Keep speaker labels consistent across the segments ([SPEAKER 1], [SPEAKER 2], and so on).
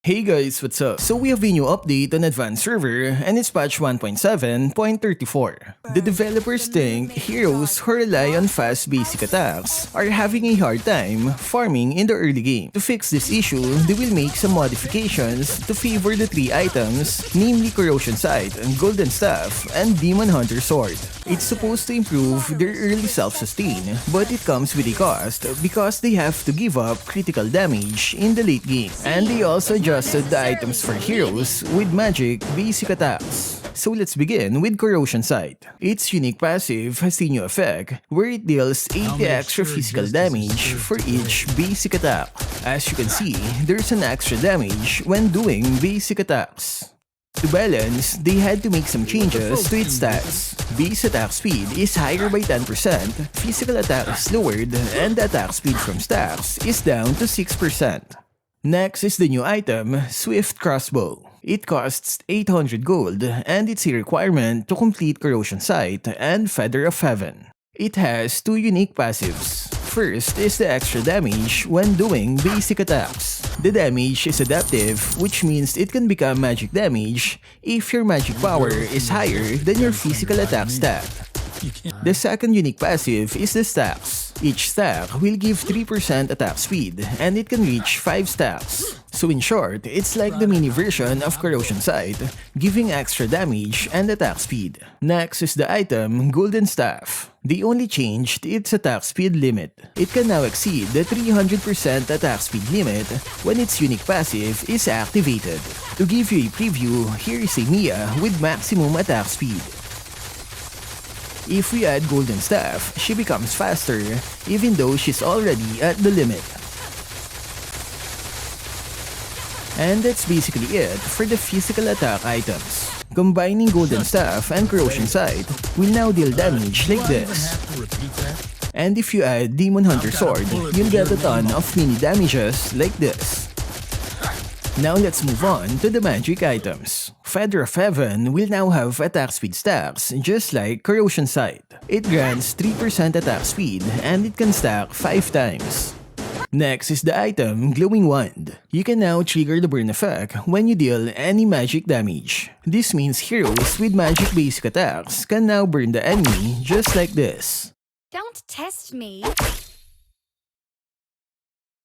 [SPEAKER 1] Hey guys, what's up? So we have a new update on Advanced Server and it's patch 1.7.34. The developers think heroes who rely on fast basic attacks are having a hard time farming in the early game. To fix this issue, they will make some modifications to favor the three items, namely Corrosion Scythe, Golden Staff, and Demon Hunter Sword. It's supposed to improve their early self-sustain, but it comes with a cost because they have to give up critical damage in the late game. And they also adjusted the items for heroes with magic basic attacks. So let's begin with Corrosion Scythe. Its unique passive has a new effect where it deals 80 extra physical damage for each basic attack. As you can see, there's an extra damage when doing basic attacks. To balance, they had to make some changes to its stats. Base attack speed is higher by 10%, physical attack is lowered, and the attack speed from stacks is down to 6%. Next is the new item, Swift Crossbow. It costs 800 gold, and it's a requirement to complete Corrosion Scythe and Feather of Heaven. It has two unique passives. First is the extra damage when doing basic attacks. The damage is adaptive, which means it can become magic damage if your magic power is higher than your physical attack stat. The second unique passive is the stacks. Each stack will give 3% attack speed, and it can reach 5 stacks. So in short, it's like the mini version of Corrosion Scythe, giving extra damage and attack speed. Next is the item Golden Staff. They only changed its attack speed limit. It can now exceed the 300% attack speed limit when its unique passive is activated. To give you a preview, here is a Miya with maximum attack speed. If we add Golden Staff, she becomes faster, even though she's already at the limit. And that's basically it for the physical attack items. Combining Golden Staff and Corrosion Scythe will now deal damage like this. And if you add Demon Hunter Sword, you'll get a ton of mini damages like this. Now let's move on to the magic items. Feather of Heaven will now have attack speed stacks just like Corrosion Scythe. It grants 3% attack speed and it can stack 5 times. Next is the item Glowing Wand. You can now trigger the burn effect when you deal any magic damage. This means heroes with magic basic attacks can now burn the enemy just like this.
[SPEAKER 2] Don't test me.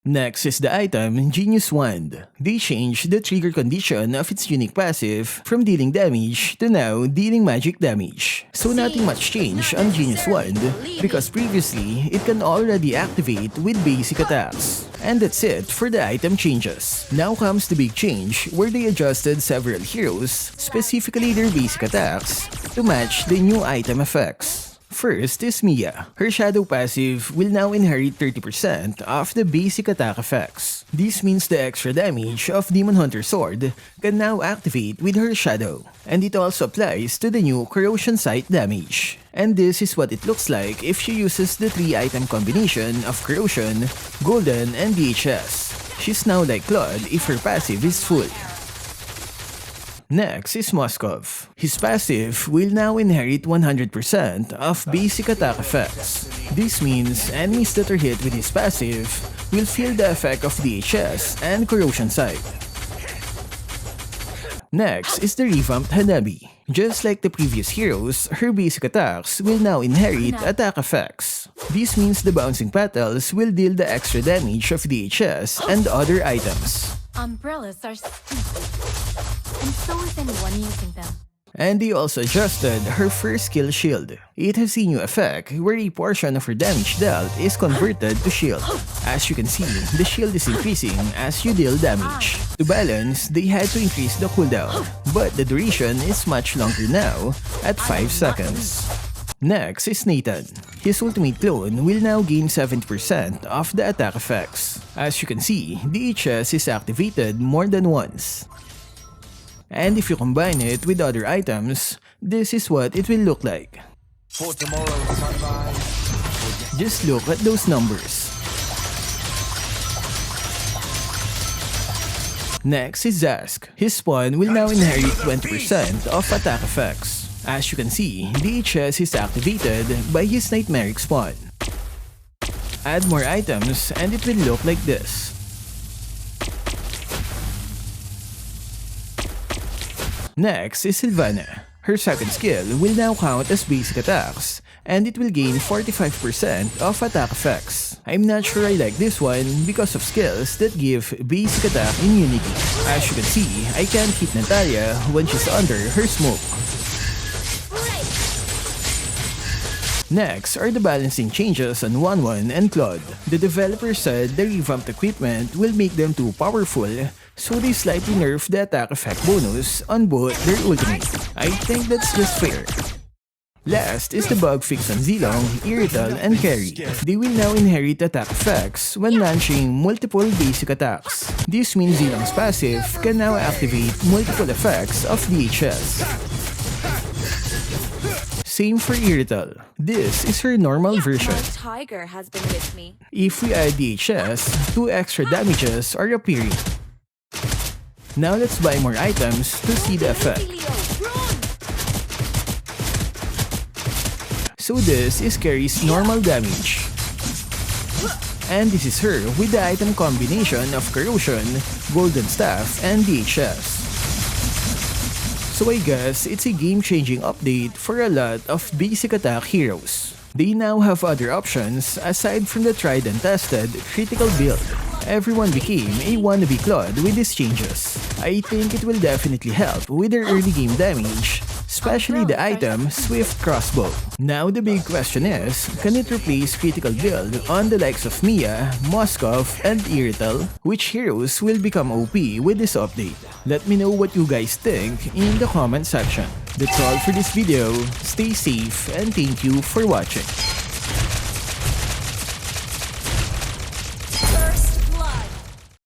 [SPEAKER 1] Next is the item Genius Wand. They changed the trigger condition of its unique passive from dealing damage to now dealing magic damage. So nothing much changed on Genius Wand because previously it can already activate with basic attacks. And that's it for the item changes. Now comes the big change where they adjusted several heroes, specifically their basic attacks, to match the new item effects. First is Miya. Her shadow passive will now inherit 30% of the basic attack effects. This means the extra damage of Demon Hunter Sword can now activate with her shadow. And it also applies to the new Corrosion Scythe damage. And this is what it looks like if she uses the 3-item combination of Corrosion, Golden, and DHS. She's now like Claude if her passive is full. Next is Moskov. His passive will now inherit 100% of basic attack effects. This means enemies that are hit with his passive will feel the effect of DHS and Corrosion Scythe. Next is the revamped Hanabi. Just like the previous heroes, her basic attacks will now inherit attack effects. This means the bouncing petals will deal the extra damage of DHS and other items.
[SPEAKER 2] Umbrellas are stupid, and so is anyone using them.
[SPEAKER 1] And they also adjusted her first skill shield. It has a new effect where a portion of her damage dealt is converted to shield. As you can see, the shield is increasing as you deal damage. To balance, they had to increase the cooldown, but the duration is much longer now at 5 seconds. Next is Natan. His ultimate clone will now gain 70% of the attack effects. As you can see, DHS is activated more than once. And if you combine it with other items, this is what it will look like.
[SPEAKER 3] For tomorrow's sunrise.
[SPEAKER 1] Just look at those numbers. Next is Zhask. His spawn will now inherit 20% of attack effects. As you can see, DHS is activated by his Nightmaric spawn. Add more items and it will look like this. Next is Silvanna. Her second skill will now count as basic attacks, and it will gain 45% of attack effects. I'm not sure I like this one because of skills that give basic attack immunity. As you can see, I can't hit Natalia when she's under her smoke. Next are the balancing changes on Wawnwan and Claude. The developer said the revamped equipment will make them too powerful, so they slightly nerfed the attack effect bonus on both their ultimate. I think that's just fair. Last is the bug fix on Zilong, Irithel, and Karrie. They will now inherit attack effects when launching multiple basic attacks. This means Zilong's passive can now activate multiple effects of DHS. Same for Irithel. This is her normal version.
[SPEAKER 2] My tiger has been with me.
[SPEAKER 1] If we add DHS, 2 extra damages are appearing. Now let's buy more items to see the effect. So this is Karrie's normal damage. And this is her with the item combination of Corrosion, Golden Staff, and DHS. So I guess it's a game-changing update for a lot of basic attack heroes. They now have other options aside from the tried and tested critical build. Everyone became a wannabe Claude with these changes. I think it will definitely help with their early game damage, especially the item Swift Crossbow. Now the big question is, can it replace critical build on the likes of Miya, Moskov, and Irithel? Which heroes will become OP with this update? Let me know what you guys think in the comment section. That's all for this video. Stay safe and thank you for watching.